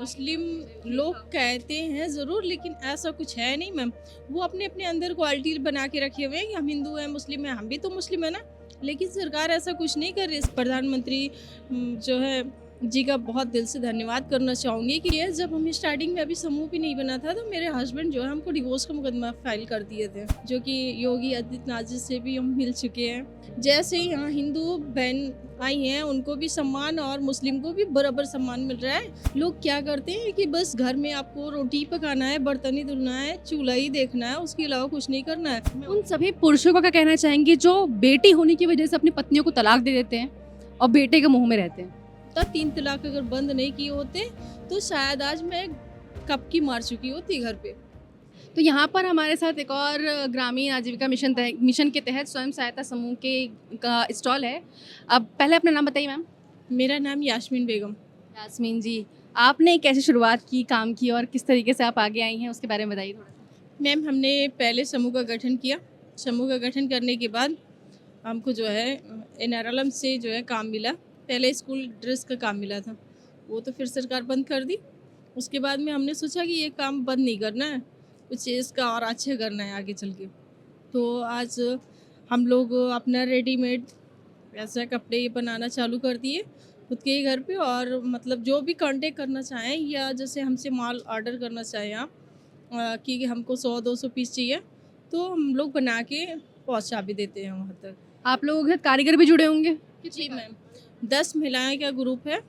मुस्लिम लोग कहते हैं ज़रूर, लेकिन ऐसा कुछ है नहीं मैम। वो अपने अपने अंदर क्वालिटी बना के रखे हुए हैं कि हम हिंदू हैं, मुस्लिम हैं, हम भी तो मुस्लिम है ना। लेकिन सरकार ऐसा कुछ नहीं कर रही। इस प्रधानमंत्री जो है जी का बहुत दिल से धन्यवाद करना चाहूँगी कि ये जब हम स्टार्टिंग में अभी समूह भी नहीं बना था, तो मेरे हस्बैंड जो है हमको डिवोर्स का मुकदमा फाइल कर दिए थे, जो कि योगी आदित्यनाथ जी से भी हम मिल चुके हैं। जैसे ही यहाँ हिंदू बहन आई हैं, उनको भी सम्मान और मुस्लिम को भी बराबर सम्मान मिल रहा है। लोग क्या करते हैं कि बस घर में आपको रोटी पकाना है, बर्तन ही धुलना है, चूल्हा ही देखना है, उसके अलावा कुछ नहीं करना है। उन सभी पुरुषों को क्या कहना चाहेंगे जो बेटी होने की वजह से अपनी पत्नियों को तलाक दे देते हैं और बेटे के मुंह में रहते हैं? तब 3 तलाक अगर बंद नहीं किए होते, तो शायद आज मैं कब की मार चुकी होती घर पे। तो यहाँ पर हमारे साथ एक और ग्रामीण आजीविका मिशन के तहत स्वयं सहायता समूह के का स्टॉल है। अब पहले अपना नाम बताइए मैम। मेरा नाम यास्मीन बेगम। यास्मीन जी, आपने कैसे शुरुआत की, काम की और किस तरीके से आप आगे आई हैं उसके बारे में बताइए थोड़ा सा। मैम, हमने पहले समूह का गठन किया। समूह का गठन करने के बाद हमको जो है एनआरएलएम से जो है काम मिला। पहले स्कूल ड्रेस का काम मिला था, वो तो फिर सरकार बंद कर दी। उसके बाद में हमने सोचा कि ये काम बंद नहीं करना है, कुछ इसका और अच्छा करना है आगे चल के। तो आज हम लोग अपना रेडीमेड ऐसा कपड़े बनाना चालू कर दिए खुद के ही घर पे। और मतलब जो भी कांटेक्ट करना चाहें या जैसे हमसे माल ऑर्डर करना चाहें आप, कि हमको 100-200 पीस चाहिए, तो हम लोग बना के पहुंचा भी देते हैं वहाँ तक। आप लोगों के साथ कारीगर भी जुड़े होंगे? जी मैम, 10 महिलाएं का ग्रुप है,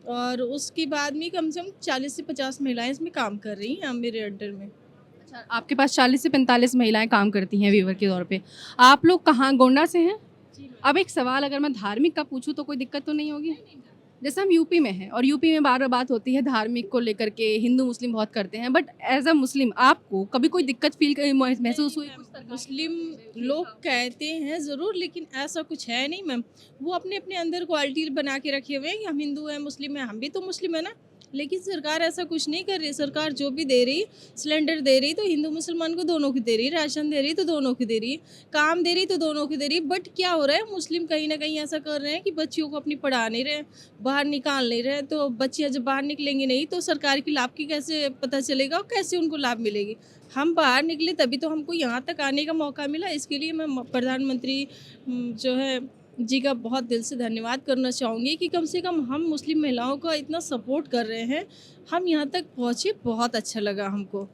और उसके बाद में कम से कम 40 से 50 महिलाएं इसमें काम कर रही हैं मेरे अंडर में। अच्छा, आपके पास 40 से 45 महिलाएं काम करती हैं वीवर के तौर पे। आप लोग कहाँ, गोंडा से हैं? जी मैम। अब एक सवाल, अगर मैं धार्मिक का पूछूं तो कोई दिक्कत तो नहीं होगी? जैसे हम यूपी में हैं और यूपी में बार बार बात होती है धार्मिक को लेकर के, हिंदू मुस्लिम बहुत करते हैं, बट एज अ मुस्लिम आपको कभी कोई दिक्कत महसूस हुई कुछ सरकार मुस्लिम की? लोग कहते हैं ज़रूर, लेकिन ऐसा कुछ है नहीं मैम। वो अपने अपने अंदर क्वालिटी बना के रखे हुए हैं कि हम हिंदू हैं, मुस्लिम हैं, हम भी तो मुस्लिम है ना। लेकिन सरकार ऐसा कुछ नहीं कर रही। सरकार जो भी दे रही, सिलेंडर दे रही तो हिंदू मुसलमान को दोनों की दे रही, राशन दे रही तो दोनों की दे रही, काम दे रही तो दोनों की दे रही। बट क्या हो रहा है, मुस्लिम कहीं ना कहीं ऐसा कर रहे हैं कि बच्चियों को अपनी पढ़ा नहीं रहे, बाहर निकाल नहीं रहे। तो बच्चियां जब बाहर निकलेंगी नहीं, तो सरकार की लाभ की कैसे पता चलेगा और कैसे उनको लाभ मिलेगी। हम बाहर निकले तभी तो हमको यहाँ तक आने का मौका मिला। इसके लिए मैं प्रधानमंत्री जो है जी का बहुत दिल से धन्यवाद करना चाहूँगी कि कम से कम हम मुस्लिम महिलाओं का इतना सपोर्ट कर रहे हैं। हम यहाँ तक पहुँचे, बहुत अच्छा लगा हमको।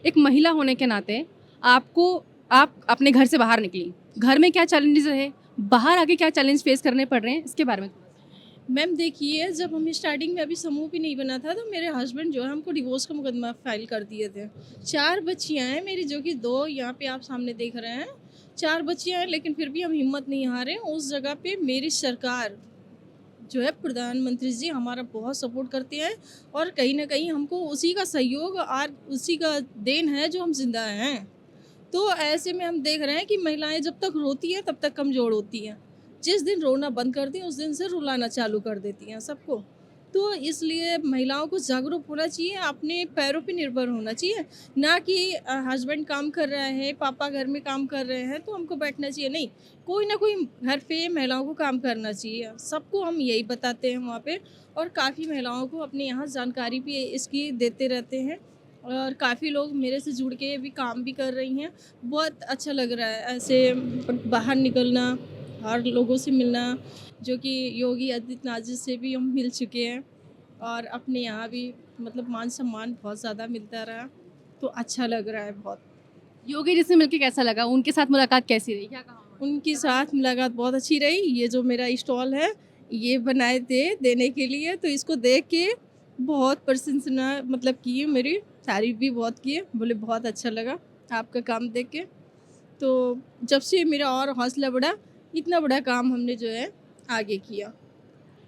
एक महिला होने के नाते आपको, आप अपने घर से बाहर निकली, घर में क्या चैलेंजेस रहे, बाहर आके क्या चैलेंज फेस करने पड़ रहे हैं, इसके बारे में थोड़ा सा। मैम देखिए, जब हम स्टार्टिंग में अभी समूह भी नहीं बना था, तो मेरे हस्बैंड जो है हमको डिवोर्स का मुकदमा फाइल कर दिए थे। 4 बच्चियाँ हैं मेरी, जो कि 2 यहाँ पे आप सामने देख रहे हैं। 4 बच्चियाँ हैं, लेकिन फिर भी हम हिम्मत नहीं हारे। उस जगह पे मेरी सरकार जो है, प्रधानमंत्री जी हमारा बहुत सपोर्ट करते हैं, और कहीं न कहीं हमको उसी का सहयोग और उसी का देन है जो हम ज़िंदा हैं। तो ऐसे में हम देख रहे हैं कि महिलाएं जब तक रोती हैं तब तक कमज़ोर होती हैं। जिस दिन रोना बंद करती हैं, उस दिन से रुलाना चालू कर देती हैं सबको। तो इसलिए महिलाओं को जागरूक होना चाहिए, अपने पैरों पे निर्भर होना चाहिए। ना कि हस्बैंड काम कर रहा है, पापा घर में काम कर रहे हैं तो हमको बैठना चाहिए, नहीं। कोई ना कोई घर पे महिलाओं को काम करना चाहिए। सबको हम यही बताते हैं वहाँ पे, और काफ़ी महिलाओं को अपने यहाँ जानकारी भी इसकी देते रहते हैं, और काफ़ी लोग मेरे से जुड़ के भी काम भी कर रही हैं। बहुत अच्छा लग रहा है ऐसे बाहर निकलना और लोगों से मिलना, जो कि योगी आदित्यनाथ जी से भी हम मिल चुके हैं, और अपने यहाँ भी मतलब मान सम्मान बहुत ज़्यादा मिलता रहा, तो अच्छा लग रहा है बहुत। योगी जी से मिलके कैसा लगा, उनके साथ मुलाकात कैसी रही, क्या कहा उन्होंने? उनके साथ मुलाकात बहुत अच्छी रही। ये जो मेरा स्टॉल है, ये बनाए थे देने के लिए, तो इसको देख के बहुत प्रशंसना मतलब की, मेरी तारीफ़ भी बहुत की है। बोले बहुत अच्छा लगा आपका काम देख के। तो जब से मेरा और हौसला बढ़ा, इतना बड़ा काम हमने जो है आगे किया।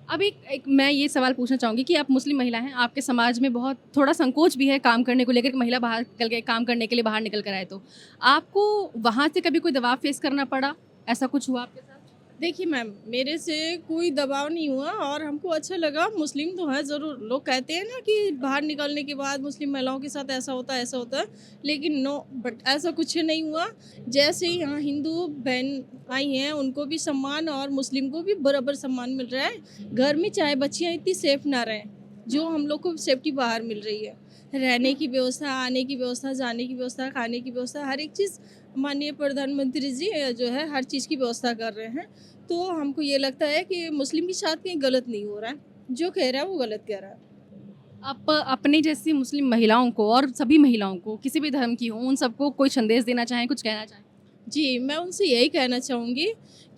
अब एक मैं ये सवाल पूछना चाहूँगी कि आप मुस्लिम महिला हैं, आपके समाज में बहुत थोड़ा संकोच भी है काम करने को लेकर कि महिला बाहर निकल के काम करने के लिए बाहर निकल कर आए तो। आपको वहाँ से कभी कोई दबाव फेस करना पड़ा? ऐसा कुछ हुआ आपके साथ? देखिए मैम, मेरे से कोई दबाव नहीं हुआ, और हमको अच्छा लगा। मुस्लिम तो हैं ज़रूर, लोग कहते हैं ना कि बाहर निकलने के बाद मुस्लिम महिलाओं के साथ ऐसा होता है, ऐसा होता है, लेकिन नो, बट ऐसा कुछ नहीं हुआ। जैसे ही यहाँ हिंदू बहन आई हैं, उनको भी सम्मान और मुस्लिम को भी बराबर सम्मान मिल रहा है। घर में चाहे बच्चियाँ इतनी सेफ ना रहें, जो हम लोग को सेफ्टी बाहर मिल रही है। रहने की व्यवस्था, आने की व्यवस्था, जाने की व्यवस्था, खाने की व्यवस्था, हर एक चीज़ माननीय प्रधानमंत्री जी जो है हर चीज़ की व्यवस्था कर रहे हैं। तो हमको ये लगता है कि मुस्लिम के साथ कहीं गलत नहीं हो रहा है। जो कह रहा है वो गलत कह रहा है। आप अपनी जैसी मुस्लिम महिलाओं को और सभी महिलाओं को, किसी भी धर्म की हों, उन सबको कोई संदेश देना चाहें, कुछ कहना चाहें? जी, मैं उनसे यही कहना चाहूँगी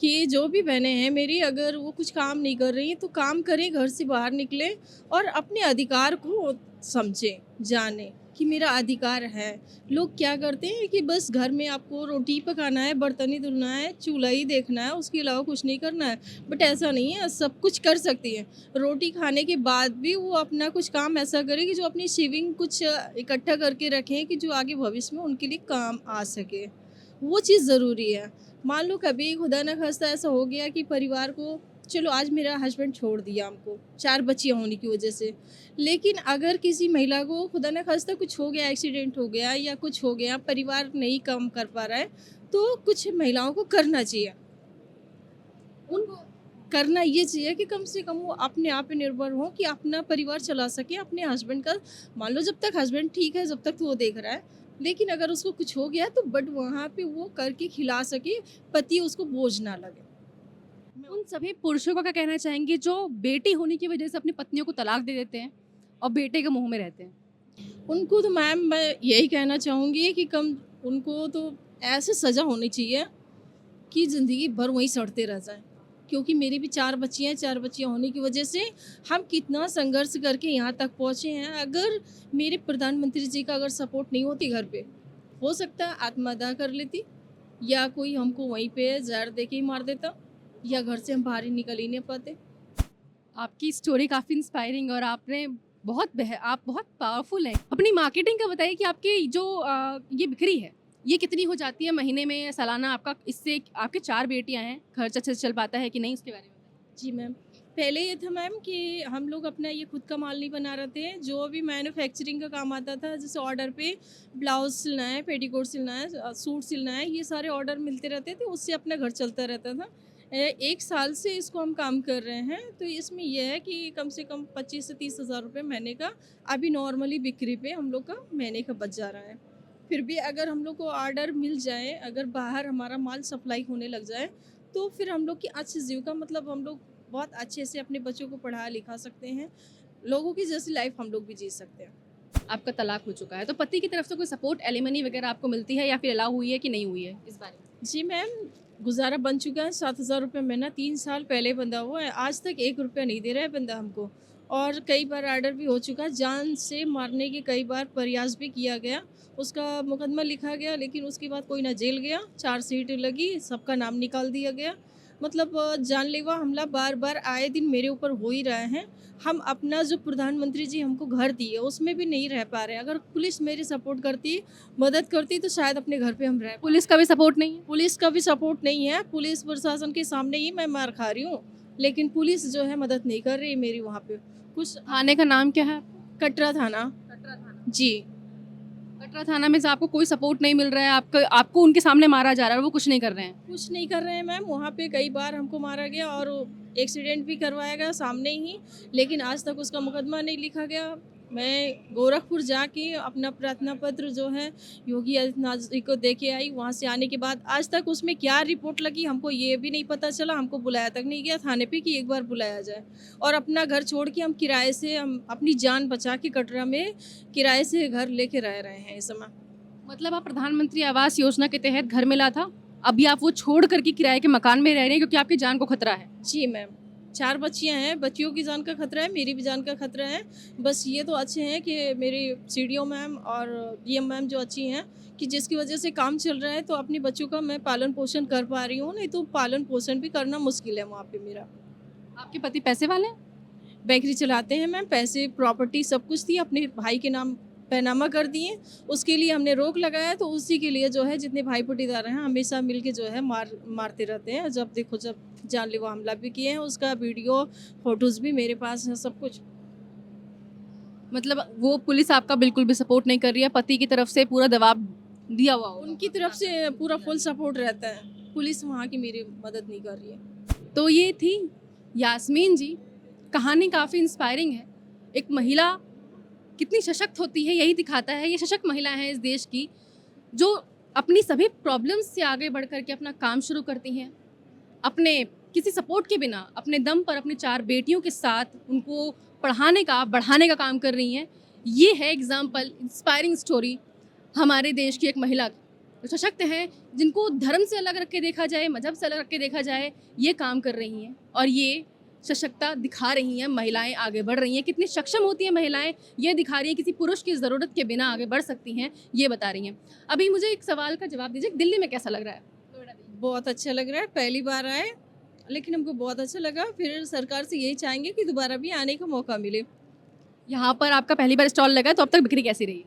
कि जो भी बहनें हैं मेरी, अगर वो कुछ काम नहीं कर रही हैं तो काम करें, घर से बाहर निकलें और अपने अधिकार को समझें, जानें कि मेरा अधिकार है। लोग क्या करते हैं कि बस घर में आपको रोटी पकाना है, बर्तन ही धुलना है, चूल्हा ही देखना है, उसके अलावा कुछ नहीं करना है। बट ऐसा नहीं है, सब कुछ कर सकती हैं। रोटी खाने के बाद भी वो अपना कुछ काम ऐसा करें कि जो अपनी सेविंग कुछ इकट्ठा करके रखें कि जो आगे भविष्य में उनके लिए काम आ सके। वो चीज़ ज़रूरी है। मान लो कभी खुदा न ख़ास्ता ऐसा हो गया कि परिवार को, चलो आज मेरा हस्बैंड छोड़ दिया हमको 4 बच्चियाँ होने की वज़ह से। लेकिन अगर किसी महिला को खुदा न ख़ास्ता कुछ हो गया, एक्सीडेंट हो गया या कुछ हो गया, परिवार नहीं काम कर पा रहा है, तो कुछ महिलाओं को करना चाहिए। उनको करना ये चाहिए कि कम से कम वो अपने आप पे निर्भर हों कि अपना परिवार चला सकें, अपने हस्बैंड का, मान लो जब तक हस्बैंड ठीक है, जब तक तो वो देख रहा है। लेकिन अगर उसको कुछ हो गया तो बट वहाँ पे वो करके खिला सके, पति उसको बोझ ना लगे। उन सभी पुरुषों का क्या कहना चाहेंगे जो बेटी होने की वजह से अपनी पत्नियों को तलाक दे देते हैं और बेटे के मुँह में रहते हैं? उनको तो मैम मैं यही कहना चाहूँगी कि कम उनको तो ऐसे सज़ा होनी चाहिए कि ज़िंदगी भर वहीं सड़ते रह जाएँ। क्योंकि मेरी भी 4 बच्चियाँ हैं, 4 बच्चियाँ होने की वजह से हम कितना संघर्ष करके यहाँ तक पहुँचे हैं। अगर मेरे प्रधानमंत्री जी का अगर सपोर्ट नहीं होती घर पे, हो सकता है आत्महत्या कर लेती या कोई हमको वहीं पे ज़हर दे के ही मार देता या घर से हम बाहर ही निकल ही नहीं पाते। आपकी स्टोरी काफ़ी इंस्पायरिंग और आप बहुत पावरफुल हैं। अपनी मार्केटिंग का बताइए कि आपकी जो ये बिक्री है, ये कितनी हो जाती है महीने में या सालाना? आपका इससे आपके 4 बेटियाँ हैं, खर्च अच्छे से चल पाता है कि नहीं, उसके बारे में बताइए? जी मैम। पहले ये था मैम कि हम लोग अपना ये खुद का माल नहीं बना रहे थे। जो भी मैन्युफैक्चरिंग का काम आता था, जैसे ऑर्डर पे ब्लाउज़ सिलना है, पेटीकोट सिलना है, सूट सिलना है, ये सारे ऑर्डर मिलते रहते थे, उससे अपना घर चलता रहता था। 1 साल से इसको हम काम कर रहे हैं, तो इसमें ये है कि कम से कम 25 से 30 हज़ार रुपए महीने का अभी नॉर्मली बिक्री पे हम लोग का महीने का बच जा रहा है। फिर भी अगर हम लोग को ऑर्डर मिल जाए, अगर बाहर हमारा माल सप्लाई होने लग जाए, तो फिर हम लोग की अच्छी जीविका, मतलब हम लोग बहुत अच्छे से अपने बच्चों को पढ़ा लिखा सकते हैं। लोगों की जैसी लाइफ हम लोग भी जी सकते हैं। आपका तलाक हो चुका है, तो पति की तरफ से कोई सपोर्ट एलिमनी वगैरह आपको मिलती है या फिर अलाउ हुई है कि नहीं हुई है? इस बारे में? जी मैम, गुज़ारा बन चुका है, 7,000 रुपये महीना 3 साल पहले बंधा हुआ है। आज तक 1 रुपया नहीं दे रहा है बंदा हमको, और कई बार ऑर्डर भी हो चुका है। जान से मारने के कई बार प्रयास भी किया गया। उसका मुकदमा लिखा गया, लेकिन उसके बाद कोई ना जेल गया, चार्जशीट लगी, सबका नाम निकाल दिया गया। मतलब जानलेवा हमला बार-बार आए दिन मेरे ऊपर हो ही रहे हैं। हम अपना जो प्रधानमंत्री जी हमको घर दिए, उसमें भी नहीं रह पा रहे हैं। अगर पुलिस मेरी सपोर्ट करती, मदद करती, तो शायद अपने घर पे हम रह। पुलिस का भी सपोर्ट नहीं है? पुलिस का भी सपोर्ट नहीं है। पुलिस प्रशासन के सामने ही मैं मार खा रही हूँ, लेकिन पुलिस जो है मदद नहीं कर रही मेरी वहाँ पे। कुछ थाने का नाम क्या है आपका? कटरा थाना। कटरा थाना। जी। कटरा थाना में से आपको कोई सपोर्ट नहीं मिल रहा है, आपको आपको उनके सामने मारा जा रहा है और वो कुछ नहीं कर रहे हैं। कुछ नहीं कर रहे हैं मैम, वहाँ पे कई बार हमको मारा गया और एक्सीडेंट भी करवाया गया सामने ही, लेकिन आज तक उसका मुकदमा नहीं लिखा गया। मैं गोरखपुर जाके अपना प्रार्थना पत्र जो है योगी आदित्यनाथ जी को दे के आई। वहाँ से आने के बाद आज तक उसमें क्या रिपोर्ट लगी हमको ये भी नहीं पता चला। हमको बुलाया तक नहीं गया थाने पे कि एक बार बुलाया जाए, और अपना घर छोड़ के हम किराए से, हम अपनी जान बचा के कटरा में किराए से घर लेके रह रहे हैं इस समय। मतलब आप प्रधानमंत्री आवास योजना के तहत घर मिला था, अभी आप वो छोड़ कर के किराए के मकान में रह रहे हैं क्योंकि आपकी जान को खतरा है। जी मैम, 4 बच्चियाँ हैं, बच्चियों की जान का खतरा है, मेरी भी जान का खतरा है। बस ये तो अच्छे हैं कि मेरी सीडीओ मैम और डीएम मैम जो अच्छी हैं, कि जिसकी वजह से काम चल रहा है, तो अपने बच्चों का मैं पालन पोषण कर पा रही हूँ, नहीं तो पालन पोषण भी करना मुश्किल है वहाँ पे मेरा। आपके पति पैसे वाले हैं? बेकरी चलाते हैं मैम, पैसे प्रॉपर्टी सब कुछ थी, अपने भाई के नाम पैनामा कर दिए। उसके लिए हमने रोक लगाया, तो उसी के लिए जो है जितने भाई पटीदार हैं हमेशा मिलके जो है मारते रहते हैं। जब देखो जब जानलेवा हमला भी किए हैं, उसका वीडियो फोटोज़ भी मेरे पास है, सब कुछ। मतलब वो पुलिस आपका बिल्कुल भी सपोर्ट नहीं कर रही है, पति की तरफ से पूरा दबाव दिया हुआ होगा। उनकी तरफ से पूरा फुल सपोर्ट रहता है, पुलिस वहाँ की मेरी मदद नहीं कर रही है। तो ये थी यास्मीन जी, कहानी काफ़ी इंस्पायरिंग है। एक महिला कितनी सशक्त होती है यही दिखाता है। ये सशक्त महिलाएं हैं इस देश की, जो अपनी सभी प्रॉब्लम्स से आगे बढ़ कर के अपना काम शुरू करती हैं, अपने किसी सपोर्ट के बिना अपने दम पर अपनी 4 बेटियों के साथ उनको पढ़ाने का बढ़ाने का काम कर रही हैं। ये है एग्जाम्पल, इंस्पायरिंग स्टोरी हमारे देश की एक महिला जो सशक्त हैं, जिनको धर्म से अलग रख के देखा जाए, मजहब से अलग रख के देखा जाए, ये काम कर रही हैं और ये सशक्ता दिखा रही हैं। महिलाएं आगे बढ़ रही हैं, कितनी सक्षम होती हैं महिलाएं, ये दिखा रही हैं, किसी पुरुष की ज़रूरत के बिना आगे बढ़ सकती हैं, ये बता रही हैं। अभी मुझे एक सवाल का जवाब दीजिए, दिल्ली में कैसा लग रहा है? बहुत अच्छा लग रहा है, पहली बार आए लेकिन हमको बहुत अच्छा लगा। फिर सरकार से यही चाहेंगे कि दोबारा भी आने का मौका मिले। यहाँ पर आपका पहली बार स्टॉल लगा है, तो अब तक बिक्री कैसी रही?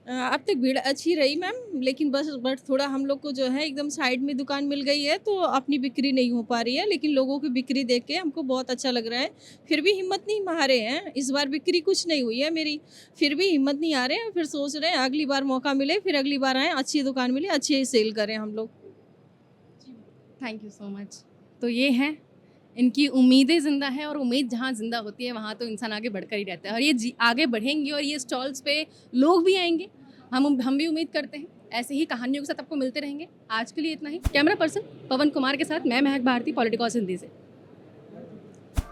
अब तक भीड़ अच्छी रही मैम, लेकिन बट थोड़ा हम लोग को जो है एकदम साइड में दुकान मिल गई है तो अपनी बिक्री नहीं हो पा रही है, लेकिन लोगों की बिक्री देख के हमको बहुत अच्छा लग रहा है। फिर भी हिम्मत नहीं हारे हैं, इस बार बिक्री कुछ नहीं हुई है मेरी, फिर भी हिम्मत नहीं हारे हैं। फिर सोच रहे हैं अगली बार मौका मिले, फिर अगली बार आएँ, अच्छी दुकान मिले, अच्छी सेल करें हम लोग। Thank you so much. तो ये हैं, इनकी उम्मीदें ज़िंदा हैं और उम्मीद जहाँ ज़िंदा होती है वहाँ तो इंसान आगे बढ़कर ही रहता है और ये आगे बढ़ेंगी और ये स्टॉल्स पे लोग भी आएंगे। हम भी उम्मीद करते हैं ऐसे ही कहानियों के साथ आपको मिलते रहेंगे। आज के लिए इतना ही। कैमरा पर्सन पवन कुमार के साथ मैं महक भारती, पॉलिटिकॉस हिंदी से।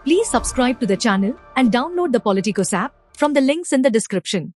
Please subscribe to the channel and download the Politicos app from the links in the description.